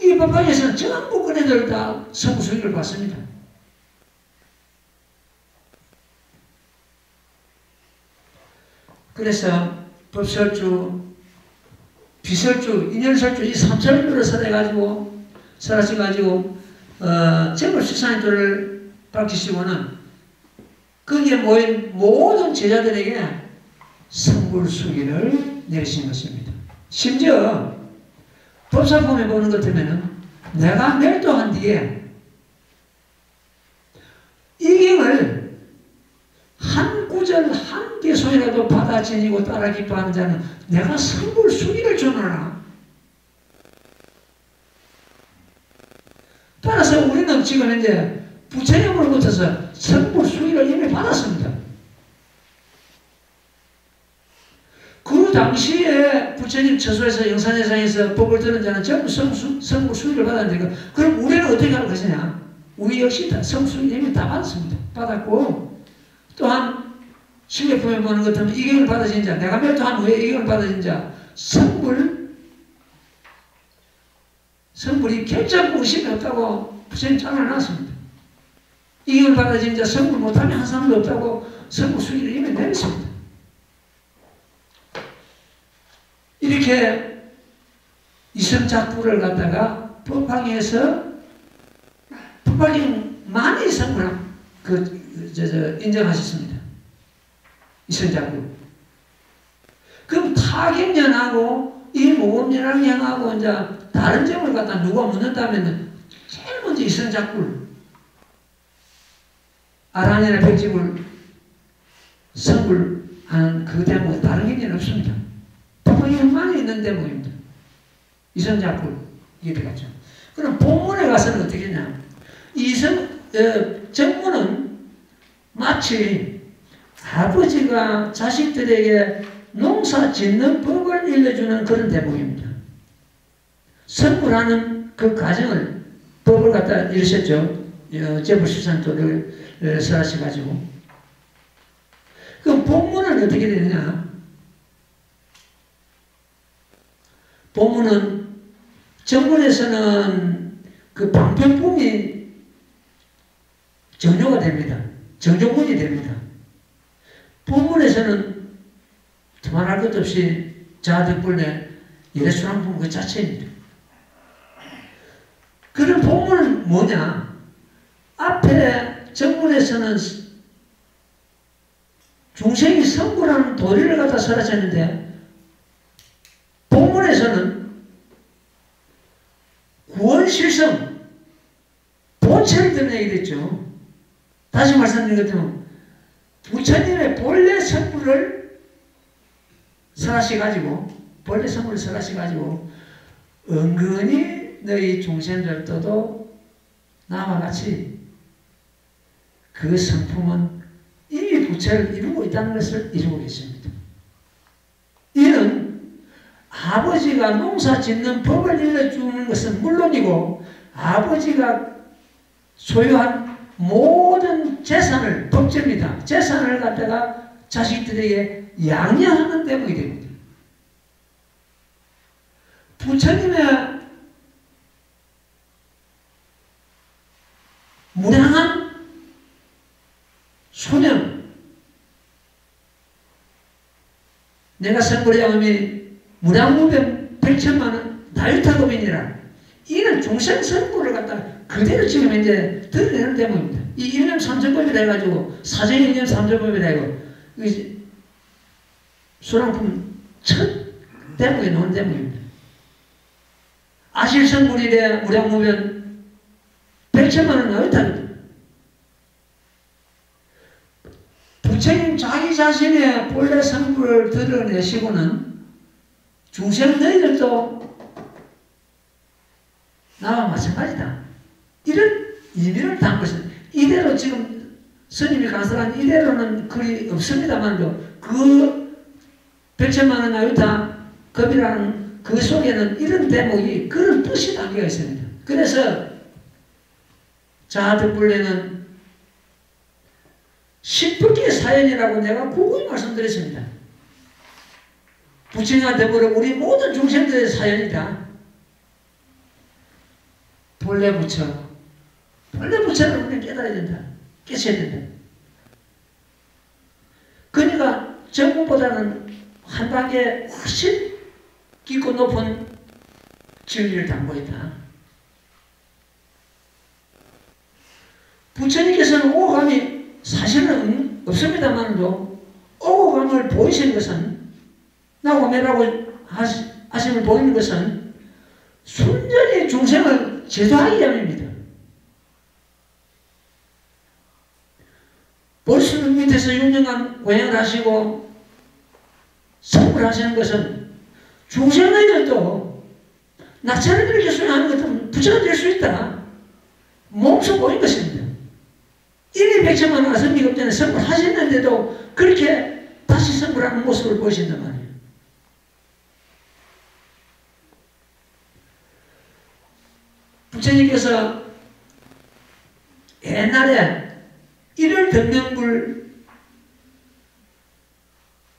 이 법화에서는 전부 그네들 다 성수기를 받습니다. 그래서 법설주, 비설주, 인연설주 이 3설주를 설하셔가지고 제벌식사님들을 밝히시고는 거기에 모인 모든 제자들에게 성불수기를 내리신 것입니다. 심지어 법사품에 보는 것 같으면 내가 멸도한 뒤에 이경을 한 구절 한 개소리라도 받아 지니고 따라 기뻐하는 자는 내가 성불수기를 주노라. 따라서 우리는 지금 이제 부처님으로부터서 성불수기를 이미 받았습니다. 그 당시에 부처님 처소에서 영산회상에서 법을 들은 자는 전부 성불수기를 받았는데 그럼 우리는 어떻게 할 것이냐? 우리 역시 다 성불수기 이미 다 받았습니다. 받았고 또한 신뢰품에 보는 것 같으면 이경을 받아진 자, 내가 멸도한 후에 이경을 받아진 자, 성불이 결정 의심이 없다고 부처님 잘라놨습니다. 이경을 받아진 자, 성불 못하면 한 사람도 없다고 성불 수기를 이미 내렸습니다. 이렇게 이성작부를 갖다가 법황에서 법황이 많이 성불을 인정하셨습니다. 이성작부. 그럼 타격련하고 이 모범연합령하고 이제 다른 점을 갖다 누가 묻는다면 제일 먼저 이성작부를 아란이나 백집을 성불하는 그 대목은 다른 개념은 없습니다. 법황이 많이 있는 대목입니다. 이성작부 이게 들어갔죠. 그럼 본문에 가서는 어떻게 했냐? 정문은 마치 아버지가 자식들에게 농사 짓는 법을 일러주는 그런 대목입니다. 성불하는 그 과정을 법을 갖다 이루셨죠. 제불실산도를 설하셔가지고. 그 본문은 어떻게 되느냐? 본문은 정문에서는 그 방편품이 정조가 됩니다. 정조문이 됩니다. 본문에서는 두말할 것도 없이 자득불내 예수랑품 그 자체입니다. 그런 본문은 뭐냐? 앞에 정문에서는 중생이 성불하는 도리를 갖다 설하셨는데 본문에서는 구원실성 본체를 드러내게 됐죠. 다시 말씀드린 것처럼 부처님의 본래 성불을 설하셔가지고 본래 성불을 설하셔가지고 은근히 너희 중생들도 나와 같이 그 성품은 이미 부처를 이루고 있다는 것을 이루고 계십니다. 아버지가 농사 짓는 법을 일러주는 것은 물론이고 아버지가 소유한 모든 재산을, 법제입니다. 재산을 갖다가 자식들에게 양려하는 대목이 됩니다. 부처님의 무량한 소명, 내가 선불의 영음이 무량무변 100천만원 다유타도민이라, 이는 중생 선불을 갖다가 그대로 지금 이제 드러내는 대목입니다. 이 일념 삼천법이라 해가지고 사정 일념 삼천법이라 해가지고 수랑품 첫 대목에 놓은 대목입니다. 아실선불이래 무량무변 100천만원 다유타도민. 부처님 자기 자신의 본래 성불을 드러내시고는 중생 너희들도 나와 마찬가지다, 이런 의미를 담은 것은, 이대로 지금 스님이 간설한 이대로는 글이 없습니다만도 그 100천만원 나유타 급이라는 그 속에는 이런 대목이, 그런 뜻이 담겨 있습니다. 그래서 자득불례는 십불기의 사연이라고 내가 고고히 말씀드렸습니다. 부처님과 더불어 우리 모든 중생들의 사연이다. 본래 부처, 본래 부처를 우리는 깨달아야 된다. 깨쳐야 된다. 그러니까 전부보다는 한 단계 훨씬 깊고 높은 진리를 담고 있다. 부처님께서는 오감이 사실은 없습니다만도 오감을 보이신 것은, 나오매라고 하심을 보이는 것은 순전히 중생을 제도하기 위함입니다. 볼수는 밑에서 6년간 고행을 하시고 성불을 하시는 것은 중생의들도 나처럼 이렇게 수행하는 것은 부처가 될 수 있다, 몸소 보인 것입니다. 이미 100천만원 아성미급 전에 성불하셨는데도 그렇게 다시 성불하는 모습을 보신단 말이에요. 부처님께서 옛날에 일월등명불,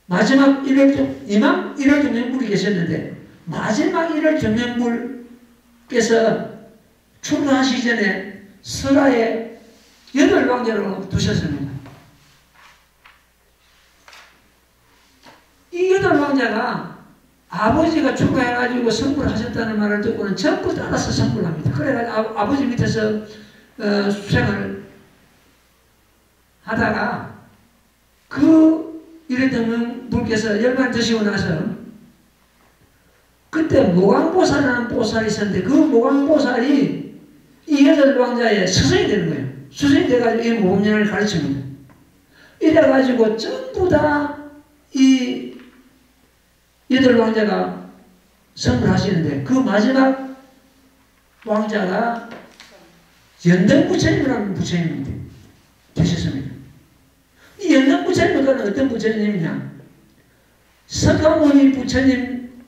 마지막 이맘 1월등명불이 계셨는데, 마지막 1월등명불께서 출가하시기 전에 설하에 8왕자로 두셨습니다. 이 8왕자가 아버지가 출가해가지고 성불을 하셨다는 말을 듣고는 전부 따라서 성불을 합니다. 그래가지고 아버지 밑에서 수행을 하다가 그 이랬던 분께서 열반 드시고 나서 그때 모광보살이라는 보살이 있었는데, 그 모광보살이 이 8왕자의 스승이 되는 거예요. 스승이 돼가지고 이 모범연을 가르칩니다. 이래가지고 전부 다 이 8왕자가 성불 하시는데, 그 마지막 왕자가 연등부처님이라는 부처님입니다. 되셨습니다. 이 연등부처님은 어떤 부처님이냐? 석가모니 부처님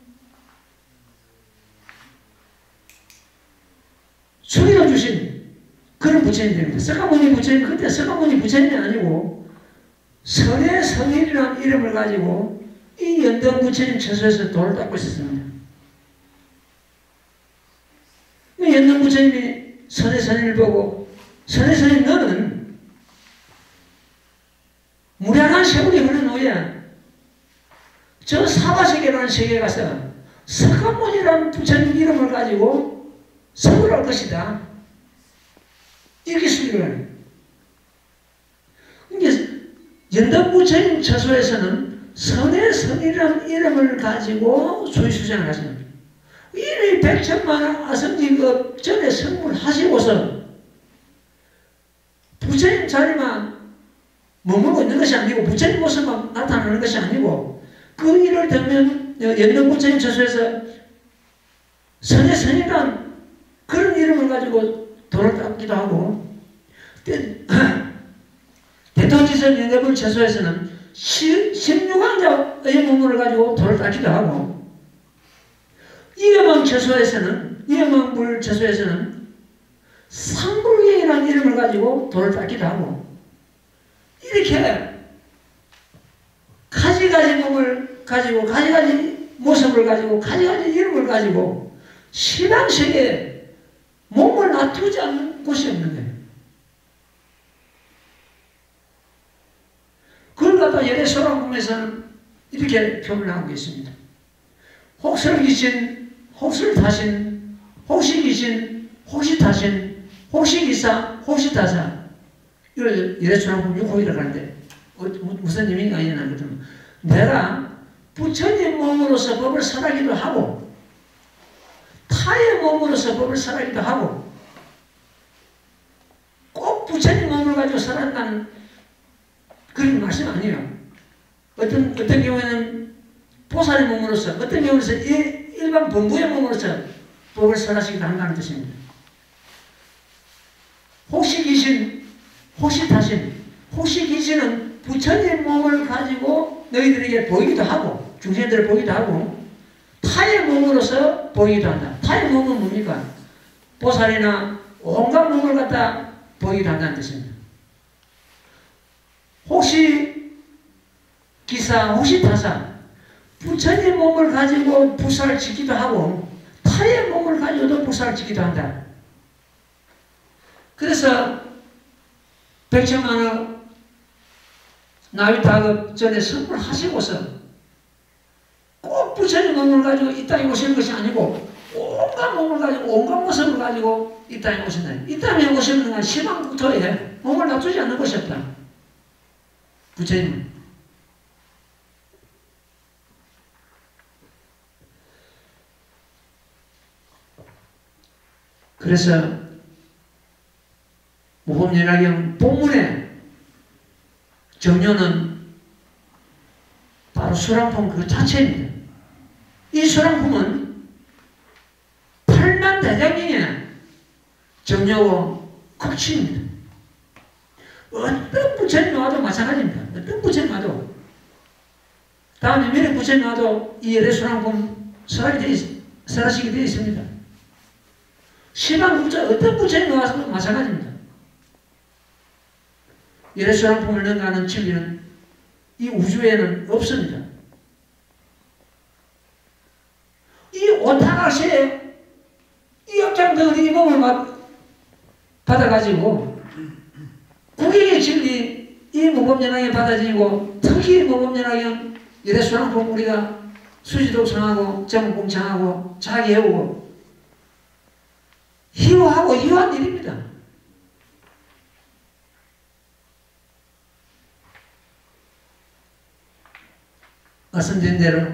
숨겨주신 그런 부처님입니다. 석가모니 부처님, 그때 석가모니 부처님이 아니고 설의 성인이라는 이름을 가지고 이 연등 부처님 처소에서 돌을 닦고 있었습니다. 연등 부처님이 선의 선인을 보고, 선의 선인 너는 무량한 세월이 흐른 후에 저 사바세계라는 세계에 가서 석가모니라는 부처님 이름을 가지고 성불할 것이다, 이렇게 수기를 해요. 그러니까 연등 부처님 처소에서는 선의 선이라는 이름을 가지고 수행을 하시는 거예요. 이미 100천만원 아성지급 전에 성불하시고서 부처님 자리만 머물고 있는 것이 아니고, 부처님 모습만 나타나는 것이 아니고, 그 일을 듣면 연등 부처님 처소에서 선의 선이라는 그런 이름을 가지고 돌을 닦기도 하고, 대통지선 연등불 처소에서는 16왕자의 몸을 가지고 돌을 닦기도 하고, 이어망물 처소에서는 상불경이라는 이름을 가지고 돌을 닦기도 하고, 이렇게 가지가지 몸을 가지고, 가지가지 모습을 가지고, 가지가지 이름을 가지고 신앙세계에 몸을 놔두지 않는 곳이 없는 거예요. 그걸 갖다 예레소랑품에서는 이렇게 표현하고 있습니다. 혹설귀신, 혹설타신, 혹시귀신, 혹시타신, 혹시기사, 혹시타사. 이걸 예레소랑품 6호이라고 하는데 무슨 의미가 있냐 하거든. 내가 부처님 몸으로서 법을 설하기도 하고 타의 몸으로서 법을 설하기도 하고 꼭 부처님 몸을 가지고 설한다는 그런 말씀 아니에요. 어떤 경우에는 보살의 몸으로서, 어떤 경우에는 일반 범부의 몸으로서 법을 설하시기도 한다는 뜻입니다. 혹시 귀신, 혹시 타신, 혹시 귀신은 부처님 몸을 가지고 너희들에게 보이기도 하고, 중생들을 보이기도 하고, 타의 몸으로서 보이기도 한다. 타의 몸은 뭡니까? 보살이나 온갖 몸을 갖다 보이기도 한다는 뜻입니다. 혹시 기사, 혹시 타사, 부처님 몸을 가지고 부사를 짓기도 하고 타의 몸을 가지고도 부사를 짓기도 한다. 그래서 백천만의 나위타급 전에 선물하시고서 꼭 부처님 몸을 가지고 이 땅에 오시는 것이 아니고 온갖 몸을 가지고 온갖 모습을 가지고 이 땅에 오신다. 이 땅에 오시는 건 시방국토에 몸을 놔두지 않는 것이 없다. 부처님은. 그래서 모범연화경 본문의 정료는 바로 수랑품 그 자체입니다. 이 수랑품은 8만 대장경의 정료고 극치입니다. 어떤 부처님 와도 마찬가지입니다. 어떤 부처님 와도. 다음에 미래 부처님 와도 이 예레수랑품 설하시게 되어 있습니다. 시방국자 어떤 부처님 와서도 마찬가지입니다. 예레수랑품을 능가하는 진리는 이 우주에는 없습니다. 이 오타가시에 이 업장들이 이 몸을 받아가지고 국익의 진리 이 무법연학에 받아들이고 특히 무법연학은 예레수랑품 우리가 수지독성하고 정공창하고 자기 해오고 희화하고 희화한 일입니다. 말씀드린 대로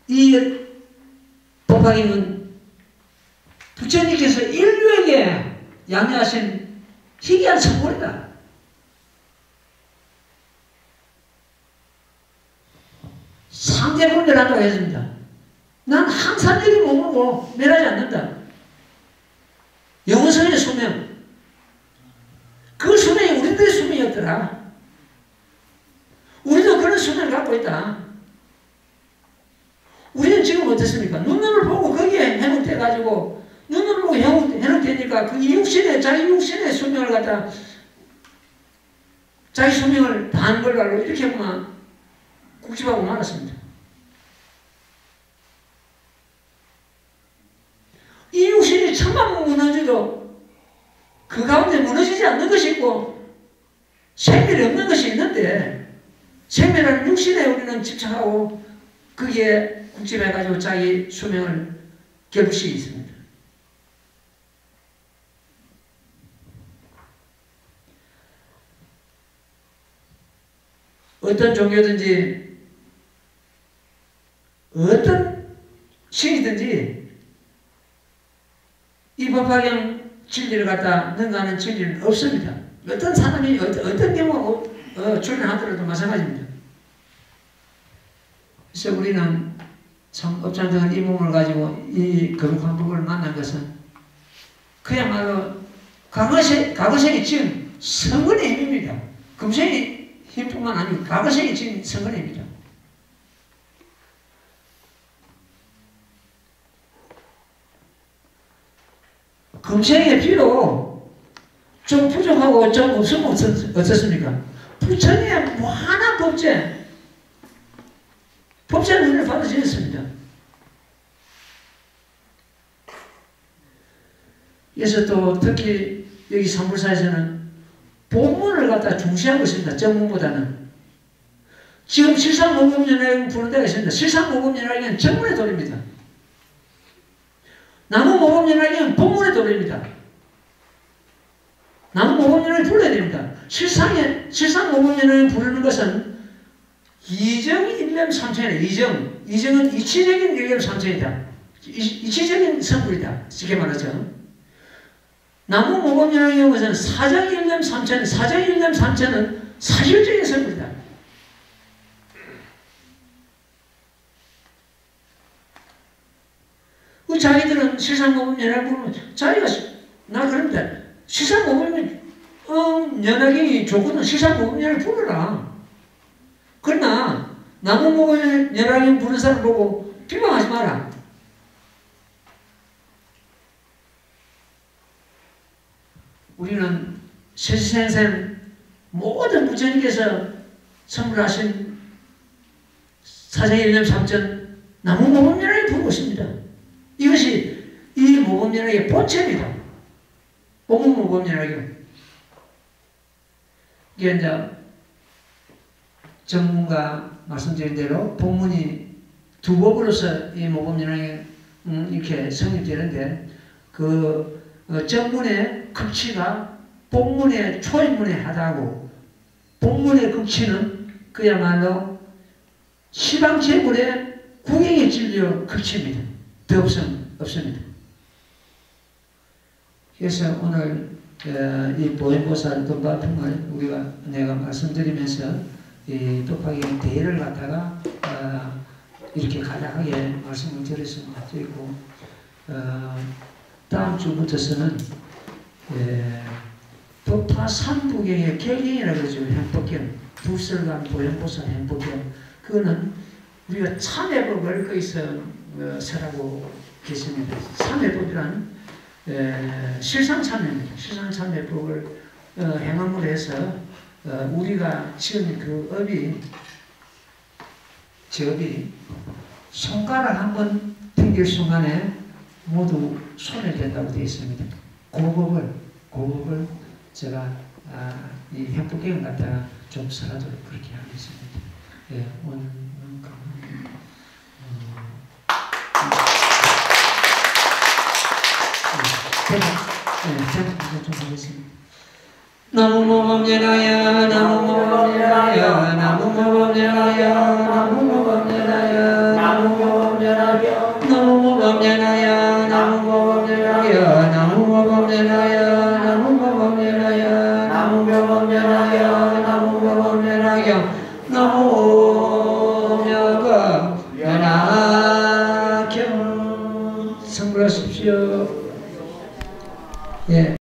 이 법화경은 부처님께서 인류에게 양해하신 희귀한 선물이다. 상대분별한다고 했습니다. 난 항상 여기 머물고 멸하지 않는다. 영원성의 수명. 그 수명이 우리들의 수명이었더라. 우리도 그런 수명을 갖고 있다. 우리는 지금 어떻습니까? 눈을 보고 거기에 해놓돼가지고 눈을 보고 해놓되니까 그 자기 육신의 수명을 갖다 자기 수명을 다한 걸 가지고 이렇게 보면 국집하고 말았습니다. 이 육신이 천만 무너져도 그 가운데 무너지지 않는 것이 있고 생멸이 없는 것이 있는데 생멸하는 육신에 우리는 집착하고 거기에 국집해가지고 자기 수명을 결부시키고 있습니다. 어떤 종교든지 어떤 신이든지 이 법화경 진리를 갖다 능가하는 진리는 없습니다. 어떤 사람이 어떤 경우 출연하더라도 마찬가지입니다. 그래서 우리는 참 업장등은 이 몸을 가지고 이 거룩한 법을 만난 것은 그야말로 과거생이 지은 성근의 힘입니다. 금생의 힘뿐만 아니고 과거생이 지은 성근의 힘이죠. 범생의 비록 좀 부족하고 좀 없으면 어떻습니까? 부처님의 무한한 법제는 은혜를 받아주셨습니다. 그래서 또 특히 여기 삼불사에서는 본문을 갖다 중시하고 있습니다. 정문보다는. 지금 실상모범연락을 부르는 데가 있습니다. 실상모범연락은 정문에 돌립니다. 나무모범연락은 본문에 돌립니다. 나무모범연락을 불러야 됩니다. 실상모범연락을 부르는 것은 이정 일념 삼천이다. 이정은 이치적인 일념 삼천이다. 이치적인 성불이다. 쉽게 말하죠. 나무모범연락의 것은 사정 일념 삼천, 사정 일념 삼천은 사실적인 성불이다. 자기들은 실상모범연락을 부르면 자기가 나 그럽니다. 실상모범연락이 좋거든. 실상모범연락을 부르라. 그러나 나무모범연락을 부르는 사람 보고 비방하지 마라. 우리는 세시생생 모든 부처님께서 선물하신 사정일념 삼천 나무모범연락을 부르고 있습니다. 이것이 이 모범연락의 본체입니다. 모범연락이요. 이게 이제 전문가 말씀드린 대로 본문이 두 법으로서 이 모범연락이 이렇게 성립되는데 그 전문의 극치가 본문의 초인문에 하다고 본문의 극치는 그야말로 시방제물의 구경의 진료 극치입니다. 더 없습니다. 그래서 오늘 이 보현보살 돈바풍을 내가 말씀드리면서 이 법화경 대회를 갖다가 이렇게 간략하게 말씀을 드렸습니다. 그리고 다음 주부터서는 법화 삼부경의 결경이라고 그러죠. 행법경, 두설간 보현보살 행법경. 그거는 우리가 참회법을 거기서 설하고 계십니다. 참회법이란 실상참회입니다. 실상참회법을 행함으로 해서 우리가 지금 그 업이 손가락 한번 튕길 순간에 모두 손해된다고 되어 있습니다. 고법을 제가 이 행법경을 갖다가 좀 설하도록 그렇게 하겠습니다. 예, 오늘 제가 좀 하겠습니다. 나무모범연하야 나무모범